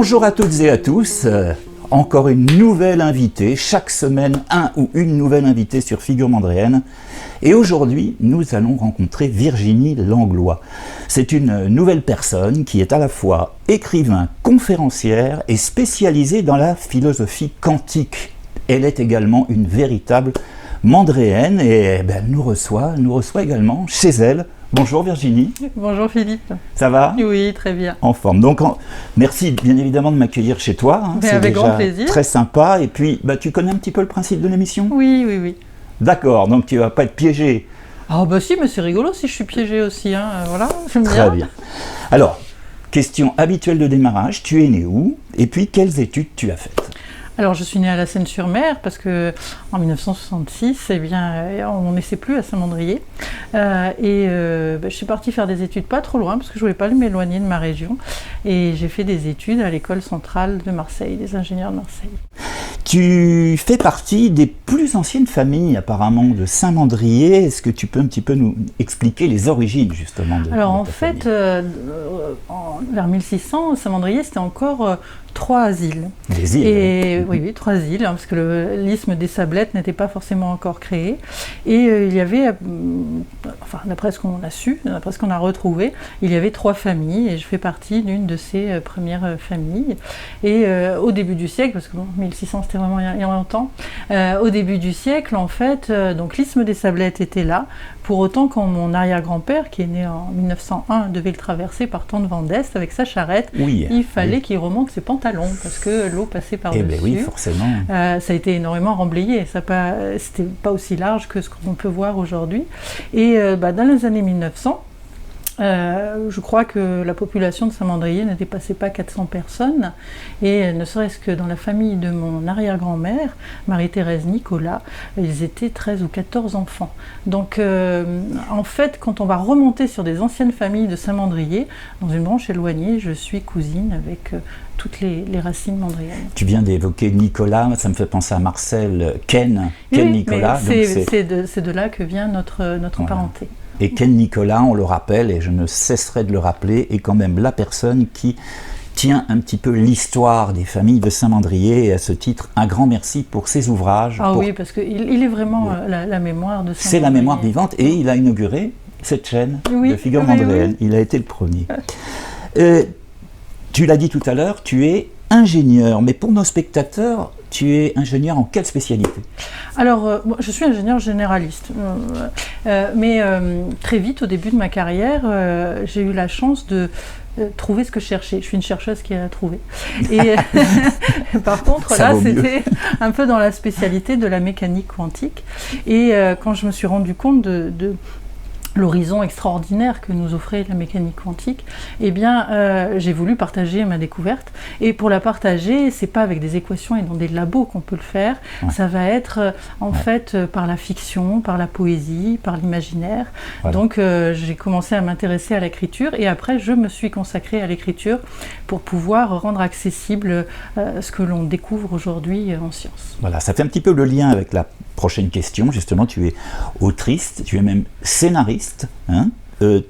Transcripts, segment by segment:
Bonjour à toutes et à tous, encore une nouvelle invitée, chaque semaine un ou une nouvelle invitée sur Figure Mandrienne. Et aujourd'hui, nous allons rencontrer Virginie Langlois. C'est une nouvelle personne qui est à la fois écrivain, conférencière et spécialisée dans la philosophie quantique. Elle est également une véritable mandréenne et elle nous reçoit également chez elle. Bonjour Virginie. Bonjour Philippe. Ça va ? Oui, très bien. En forme. Donc, merci bien évidemment de m'accueillir chez toi. C'est avec grand plaisir. Très sympa. Et puis, tu connais un petit peu le principe de l'émission ? Oui. D'accord, donc tu ne vas pas être piégé. Ah bah si, mais c'est rigolo si je suis piégé aussi. Voilà, j'aime bien. Très bien. Alors, question habituelle de démarrage. Tu es né où ? Et puis, quelles études tu as faites ? Alors, je suis née à la Seine-sur-Mer parce que en 1966, on n'essaie plus à Saint-Mandrier. Je suis partie faire des études pas trop loin parce que je voulais pas m'éloigner de ma région. Et j'ai fait des études à l'école centrale de Marseille, des ingénieurs de Marseille. Tu fais partie des plus anciennes familles apparemment de Saint-Mandrier. Est-ce que tu peux un petit peu nous expliquer les origines justement de Alors de en ta fait, famille vers 1600, Saint-Mandrier c'était encore 3 îles. Des îles. Et oui, 3 îles, parce que l'isthme des Sablettes n'était pas forcément encore créé. Et il y avait, d'après ce qu'on a su, d'après ce qu'on a retrouvé, il y avait 3 familles, et je fais partie d'une de ces premières familles. Et au début du siècle, parce que 1600 c'était vraiment il y a longtemps, au début du siècle, en fait, donc l'isthme des Sablettes était là. Pour autant, quand mon arrière-grand-père, qui est né en 1901, devait le traverser partant de Vendeste avec sa charrette, il fallait qu'il remonte ses pantalons parce que l'eau passait par-dessus. Eh bien oui, forcément. Ça a été énormément remblayé. C'était pas aussi large que ce qu'on peut voir aujourd'hui. Et dans les années 1900, je crois que la population de Saint-Mandrier ne dépassait pas 400 personnes et ne serait-ce que dans la famille de mon arrière-grand-mère, Marie-Thérèse Nicolas, ils étaient 13 ou 14 enfants. Donc en fait, quand on va remonter sur des anciennes familles de Saint-Mandrier, dans une branche éloignée, je suis cousine avec toutes les racines mandriennes. Tu viens d'évoquer Nicolas, ça me fait penser à Marcel Ken Nicolas. C'est de là que vient notre parenté. Et Ken Nicolas, on le rappelle, et je ne cesserai de le rappeler, est quand même la personne qui tient un petit peu l'histoire des familles de Saint-Mandrier. Et à ce titre, un grand merci pour ses ouvrages. Oui, parce qu'il est vraiment la mémoire de Saint-Mandrier. C'est la mémoire vivante, et il a inauguré cette chaîne de Figure Mandrienne. Il a été le premier. Tu l'as dit tout à l'heure, tu es ingénieur, mais pour nos spectateurs, tu es ingénieur en quelle spécialité ? Alors, je suis ingénieur généraliste, mais très vite, au début de ma carrière, j'ai eu la chance de trouver ce que je cherchais. Je suis une chercheuse qui a trouvé. Et par contre, là, c'était un peu dans la spécialité de la mécanique quantique. Et quand je me suis rendu compte de l'horizon extraordinaire que nous offrait la mécanique quantique, j'ai voulu partager ma découverte. Et pour la partager, c'est pas avec des équations et dans des labos qu'on peut le faire. Ça va être en fait par la fiction, par la poésie, par l'imaginaire. Voilà. Donc j'ai commencé à m'intéresser à l'écriture et après je me suis consacrée à l'écriture pour pouvoir rendre accessible ce que l'on découvre aujourd'hui en sciences. Voilà, ça fait un petit peu le lien avec la prochaine question. Justement, tu es autrice, tu es même scénariste.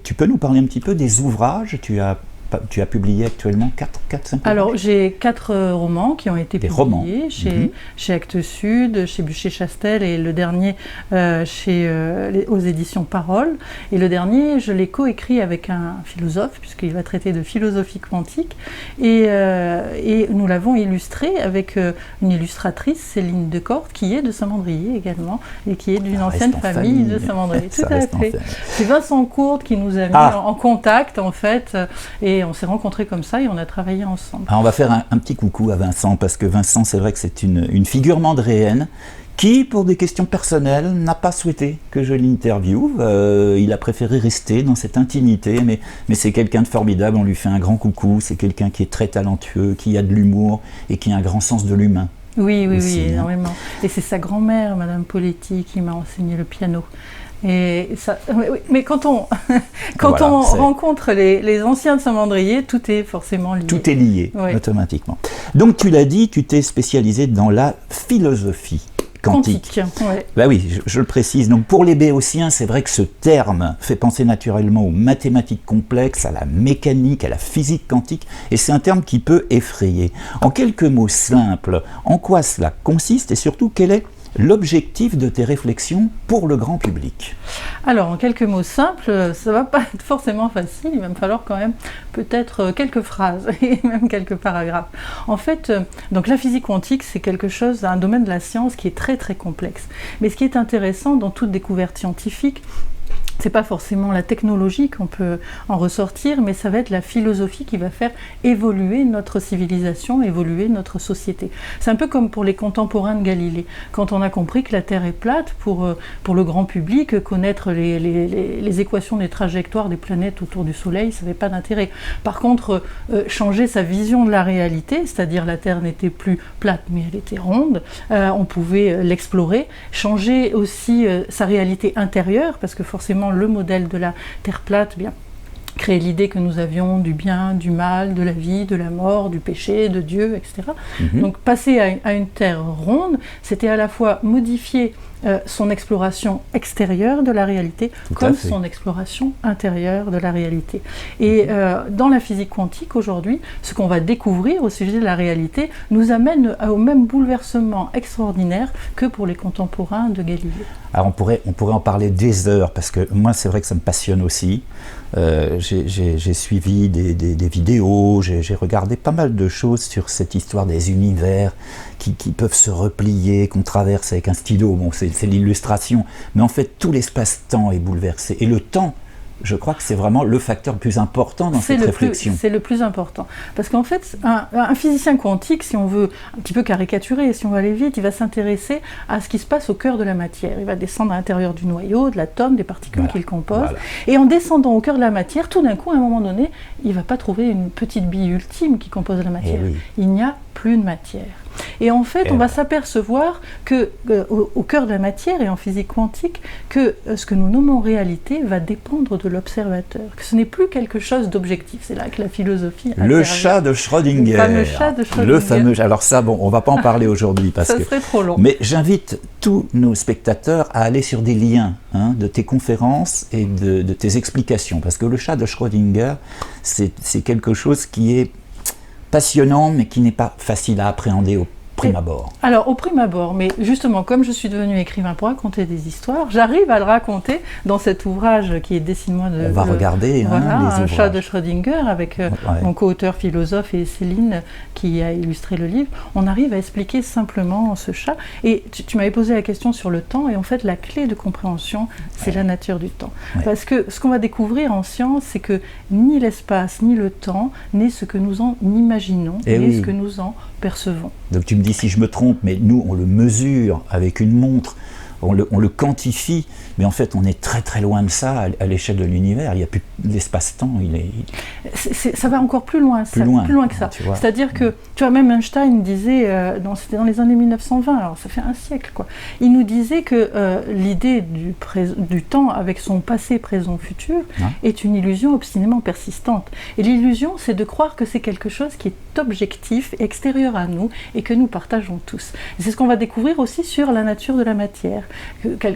Tu peux nous parler un petit peu des ouvrages ? Tu as publié actuellement 4-5 Alors, j'ai 4 romans qui ont été publiés chez Actes Sud, chez Bûcher-Chastel et le dernier aux éditions Parole. Et le dernier, je l'ai coécrit avec un philosophe, puisqu'il va traiter de philosophie quantique. Et nous l'avons illustré avec une illustratrice, Céline Decorte, qui est de Saint-Mandrier également, et qui est d'une ancienne famille de Saint-Mandrier. Tout à fait. C'est Vincent Courte qui nous a mis en contact, en fait, et on s'est rencontrés comme ça et on a travaillé ensemble. Alors on va faire un petit coucou à Vincent, parce que Vincent, c'est vrai que c'est une figure mandréenne qui, pour des questions personnelles, n'a pas souhaité que je l'interviewe. Il a préféré rester dans cette intimité, mais c'est quelqu'un de formidable, on lui fait un grand coucou. C'est quelqu'un qui est très talentueux, qui a de l'humour et qui a un grand sens de l'humain. Oui, énormément. Et c'est sa grand-mère, Madame Poletti, qui m'a enseigné le piano. Et ça, mais quand on rencontre les anciens de Saint-Mandrier, tout est forcément lié. Tout est lié, automatiquement. Donc tu l'as dit, tu t'es spécialisé dans la philosophie quantique. Ouais. Bah oui, je le précise. Donc pour les béotiens, c'est vrai que ce terme fait penser naturellement aux mathématiques complexes, à la mécanique, à la physique quantique, et c'est un terme qui peut effrayer. En quelques mots simples, en quoi cela consiste et surtout quel est l'objectif de tes réflexions pour le grand public? Alors, en quelques mots simples, ça ne va pas être forcément facile, il va me falloir quand même peut-être quelques phrases et même quelques paragraphes. En fait, donc la physique quantique, c'est quelque chose, un domaine de la science qui est très très complexe. Mais ce qui est intéressant dans toute découverte scientifique, c'est pas forcément la technologie qu'on peut en ressortir, mais ça va être la philosophie qui va faire évoluer notre civilisation, évoluer notre société. C'est un peu comme pour les contemporains de Galilée. Quand on a compris que la Terre est plate, pour le grand public, connaître les équations des trajectoires des planètes autour du Soleil, ça n'avait pas d'intérêt. Par contre, changer sa vision de la réalité, c'est-à-dire la Terre n'était plus plate, mais elle était ronde, on pouvait l'explorer, changer aussi sa réalité intérieure, parce que forcément, le modèle de la Terre plate, bien, créer l'idée que nous avions du bien, du mal, de la vie, de la mort, du péché, de Dieu, etc. Donc passer à une Terre ronde, c'était à la fois modifier son exploration extérieure de la réalité comme son exploration intérieure de la réalité. Et dans la physique quantique aujourd'hui, ce qu'on va découvrir au sujet de la réalité nous amène au même bouleversement extraordinaire que pour les contemporains de Galilée. Alors on pourrait en parler des heures, parce que moi c'est vrai que ça me passionne aussi. J'ai suivi des vidéos, j'ai regardé pas mal de choses sur cette histoire des univers qui peuvent se replier, qu'on traverse avec un stylo. Bon, c'est l'illustration, mais en fait tout l'espace-temps est bouleversé. Et le temps, je crois que c'est vraiment le facteur le plus important dans cette réflexion. C'est le plus important. Parce qu'en fait, un physicien quantique, si on veut un petit peu caricaturer, si on va aller vite, il va s'intéresser à ce qui se passe au cœur de la matière. Il va descendre à l'intérieur du noyau, de l'atome, des particules qu'il compose. Et en descendant au cœur de la matière, tout d'un coup, à un moment donné, il ne va pas trouver une petite bille ultime qui compose la matière. Il n'y a plus de matière. Et en fait, on va s'apercevoir que au cœur de la matière et en physique quantique, que ce que nous nommons réalité va dépendre de l'observateur, que ce n'est plus quelque chose d'objectif. C'est là que la philosophie intervient. Le chat de Schrödinger. Le fameux chat de Schrödinger. Le fameux. Alors ça, bon, on va pas en parler aujourd'hui parce ça serait trop long. Mais j'invite tous nos spectateurs à aller sur des liens de tes conférences et de tes explications, parce que le chat de Schrödinger, c'est quelque chose qui est passionnant, mais qui n'est pas facile à appréhender au prime abord. Alors, au prime abord, mais justement, comme je suis devenue écrivain pour raconter des histoires, j'arrive à le raconter dans cet ouvrage qui est Dessine-moi de... On va regarder voilà, les un ouvrages. chat de Schrödinger, avec mon co-auteur philosophe et Céline qui a illustré le livre. On arrive à expliquer simplement ce chat. Et tu m'avais posé la question sur le temps, et en fait, la clé de compréhension, c'est la nature du temps. Parce que ce qu'on va découvrir en science, c'est que ni l'espace, ni le temps n'est ce que nous en imaginons, mais ce que nous en percevons. Donc tu me dis si je me trompe, mais nous on le mesure avec une montre, on le quantifie, mais en fait on est très très loin de ça à l'échelle de l'univers. Il n'y a plus l'espace-temps, ça va encore plus loin que ça. C'est-à-dire que, tu vois, même Einstein disait, c'était dans les années 1920, alors ça fait un siècle, quoi. Il nous disait que l'idée du temps avec son passé, présent, futur est une illusion obstinément persistante. Et l'illusion, c'est de croire que c'est quelque chose qui est objectif, extérieur à nous, et que nous partageons tous. Et c'est ce qu'on va découvrir aussi sur la nature de la matière,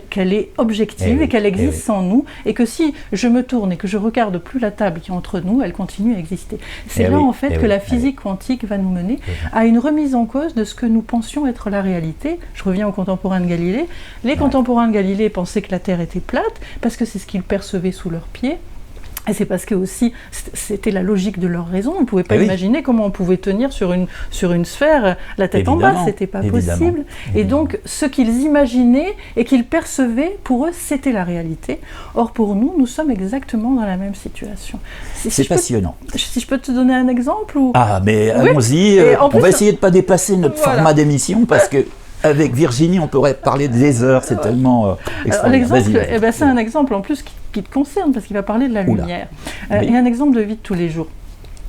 qu'elle est objective et qu'elle existe sans nous, et que si je me tourne et que je regarde plus la table qui est entre nous, elle continue à exister. C'est là en fait que la physique quantique va nous mener à une remise en cause de ce que nous pensions être la réalité. Je reviens aux contemporains de Galilée. Les contemporains de Galilée pensaient que la Terre était plate parce que c'est ce qu'ils percevaient sous leurs pieds. Et c'est parce que aussi, c'était la logique de leur raison. On ne pouvait pas imaginer comment on pouvait tenir sur une sphère, la tête en bas, c'était pas possible. Et donc, ce qu'ils imaginaient et qu'ils percevaient, pour eux, c'était la réalité. Or, pour nous, nous sommes exactement dans la même situation. C'est passionnant. Si je peux te donner un exemple ou... Ah, mais allons-y. On va essayer de ne pas dépasser notre format d'émission, parce que avec Virginie, on pourrait parler des heures, c'est tellement extraordinaire. C'est un exemple en plus qui te concerne, parce qu'il va parler de la lumière. Et un exemple de vie de tous les jours.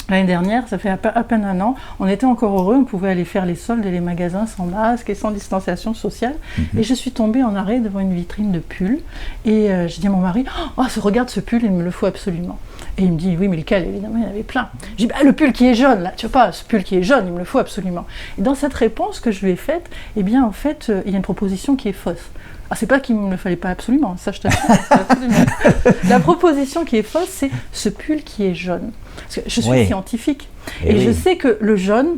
L'année dernière, ça fait à peine un an, on était encore heureux, on pouvait aller faire les soldes et les magasins sans masque et sans distanciation sociale. Et je suis tombée en arrêt devant une vitrine de pulls. Et j'ai dit à mon mari, « Oh, regarde ce pull, il me le faut absolument. » Et il me dit, « Oui, mais lequel ?» Évidemment, il y en avait plein. J'ai dit, « Le pull qui est jaune, là, tu vois pas, ce pull qui est jaune, il me le faut absolument. » Et dans cette réponse que je lui ai faite, eh bien, en fait, il y a une proposition qui est fausse. Ah, c'est pas qu'il ne me le fallait pas absolument, ça je t'assure. La proposition qui est fausse, c'est ce pull qui est jaune. Parce que je suis scientifique et je sais que le jaune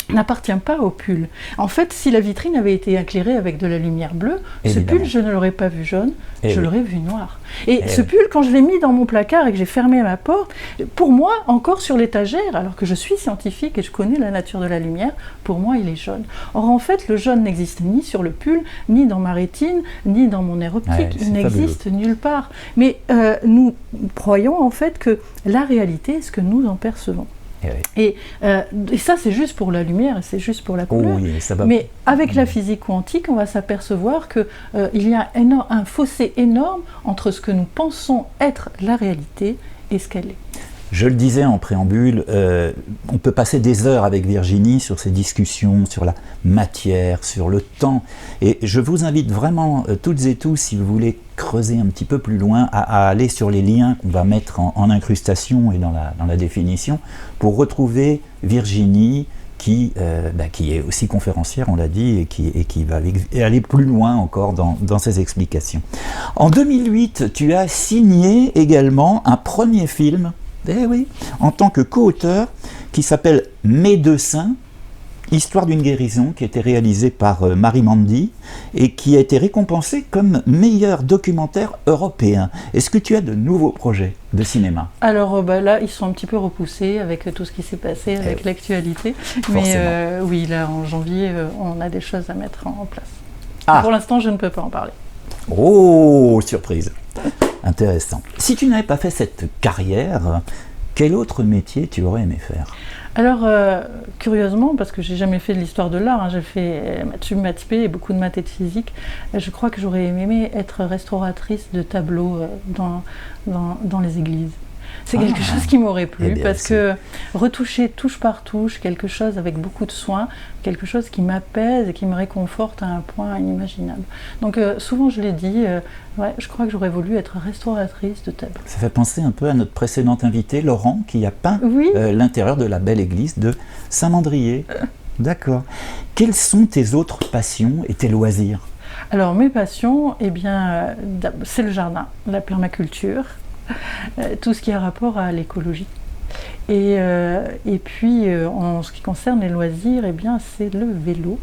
n'appartient pas au pull. En fait, si la vitrine avait été éclairée avec de la lumière bleue, ce pull, je ne l'aurais pas vu jaune, je l'aurais vu noir. Et ce pull, quand je l'ai mis dans mon placard et que j'ai fermé ma porte, pour moi, encore sur l'étagère, alors que je suis scientifique et je connais la nature de la lumière, pour moi, il est jaune. Or, en fait, le jaune n'existe ni sur le pull, ni dans ma rétine, ni dans mon nerf optique. Il n'existe nulle part. Mais nous croyons, en fait, que la réalité est ce que nous en percevons. Et ça, c'est juste pour la lumière, c'est juste pour la couleur. Mais avec la physique quantique, on va s'apercevoir qu'il y a un fossé énorme entre ce que nous pensons être la réalité et ce qu'elle est. Je le disais en préambule, on peut passer des heures avec Virginie sur ces discussions, sur la matière, sur le temps. Et je vous invite vraiment, toutes et tous, si vous voulez creuser un petit peu plus loin, à aller sur les liens qu'on va mettre en incrustation et dans la définition, pour retrouver Virginie, qui est aussi conférencière, on l'a dit, et qui va aller plus loin encore dans ses explications. En 2008, tu as signé également un premier film, en tant que co-auteur, qui s'appelle Médecin, Histoire d'une guérison, qui a été réalisé par Marie Mandy et qui a été récompensé comme meilleur documentaire européen. Est-ce que tu as de nouveaux projets de cinéma? Alors là, ils sont un petit peu repoussés avec tout ce qui s'est passé, avec l'actualité. Mais oui, là, en janvier, on a des choses à mettre en place. Pour l'instant, je ne peux pas en parler. Oh, surprise! Intéressant. Si tu n'avais pas fait cette carrière, quel autre métier tu aurais aimé faire? Alors, curieusement, parce que j'ai jamais fait de l'histoire de l'art, j'ai fait maths spé et beaucoup de maths et de physique, je crois que j'aurais aimé être restauratrice de tableaux dans les églises. C'est quelque chose qui m'aurait plu, parce que retoucher touche par touche, quelque chose avec beaucoup de soin, quelque chose qui m'apaise et qui me réconforte à un point inimaginable. Donc souvent je l'ai dit, je crois que j'aurais voulu être restauratrice de tableaux. Ça fait penser un peu à notre précédent invité, Laurent, qui a peint l'intérieur de la belle église de Saint-Mandrier. D'accord. Quelles sont tes autres passions et tes loisirs? Alors mes passions, c'est le jardin, la permaculture, tout ce qui a rapport à l'écologie. Et puis, en ce qui concerne les loisirs, c'est le vélo.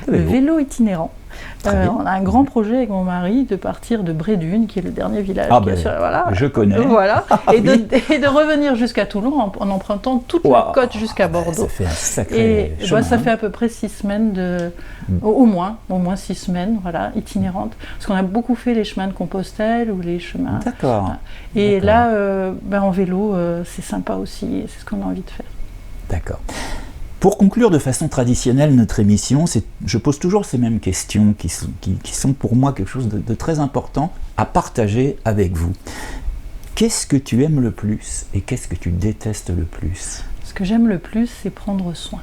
Le vélo itinérant. On a un grand projet avec mon mari de partir de Brédune, qui est le dernier village. Je connais. Voilà. Et de revenir jusqu'à Toulon en empruntant toute la côte jusqu'à Bordeaux. Ça fait un sacré chemin. Ça fait à peu près 6 semaines, au moins 6 semaines, itinérantes. Parce qu'on a beaucoup fait les chemins de Compostelle ou les chemins. D'accord. Et là, en vélo, c'est sympa aussi. C'est ce qu'on a envie de faire. D'accord. Pour conclure de façon traditionnelle notre émission, je pose toujours ces mêmes questions qui sont pour moi quelque chose de très important à partager avec vous. Qu'est-ce que tu aimes le plus et qu'est-ce que tu détestes le plus? Ce que j'aime le plus, c'est prendre soin.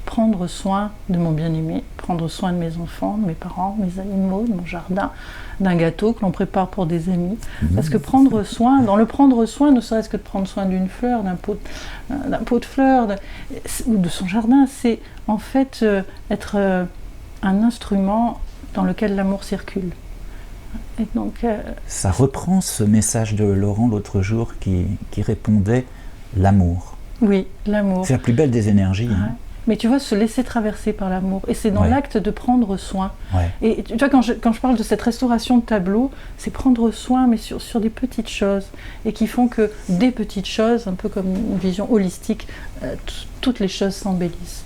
Prendre soin de mon bien-aimé, prendre soin de mes enfants, de mes parents, de mes animaux, de mon jardin, d'un gâteau que l'on prépare pour des amis. Parce que prendre soin, dans le prendre soin, ne serait-ce que de prendre soin d'une fleur, d'un pot de fleurs, ou de son jardin, c'est en fait être un instrument dans lequel l'amour circule. Et donc, ça reprend ce message de Laurent l'autre jour qui répondait l'amour. Oui, l'amour. C'est la plus belle des énergies. Hein. Mais tu vois, se laisser traverser par l'amour. Et c'est dans l'acte de prendre soin. Et tu vois, quand je parle de cette restauration de tableau, c'est prendre soin, mais sur des petites choses. Et qui font que des petites choses, un peu comme une vision holistique, toutes les choses s'embellissent.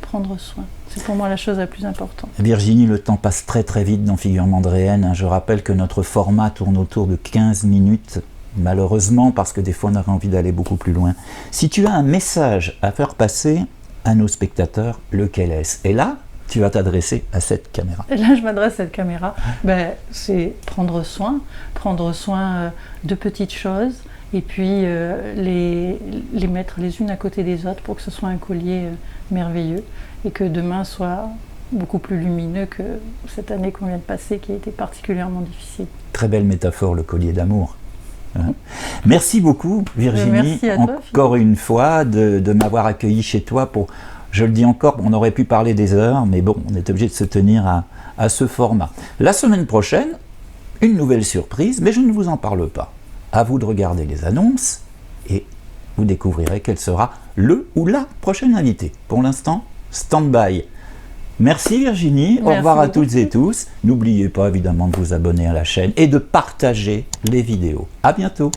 Prendre soin. C'est pour moi la chose la plus importante. Virginie, le temps passe très très vite dans Figures Mandréennes. Je rappelle que notre format tourne autour de 15 minutes. Malheureusement, parce que des fois on aurait envie d'aller beaucoup plus loin. Si tu as un message à faire passer à nos spectateurs, lequel est-ce? Et là, tu vas t'adresser à cette caméra. Et là, je m'adresse à cette caméra. C'est prendre soin de petites choses et puis les mettre les unes à côté des autres pour que ce soit un collier merveilleux et que demain soit beaucoup plus lumineux que cette année qu'on vient de passer qui a été particulièrement difficile. Très belle métaphore, le collier d'amour. Merci beaucoup Virginie, merci à toi, encore une fois de m'avoir accueilli chez toi pour, je le dis encore, on aurait pu parler des heures, mais bon, on est obligé de se tenir à ce format. La semaine prochaine, une nouvelle surprise, mais je ne vous en parle pas. À vous de regarder les annonces et vous découvrirez quel sera le ou la prochaine invitée. Pour l'instant, stand-by. Merci Virginie, au revoir à toutes et tous. N'oubliez pas évidemment de vous abonner à la chaîne et de partager les vidéos. À bientôt.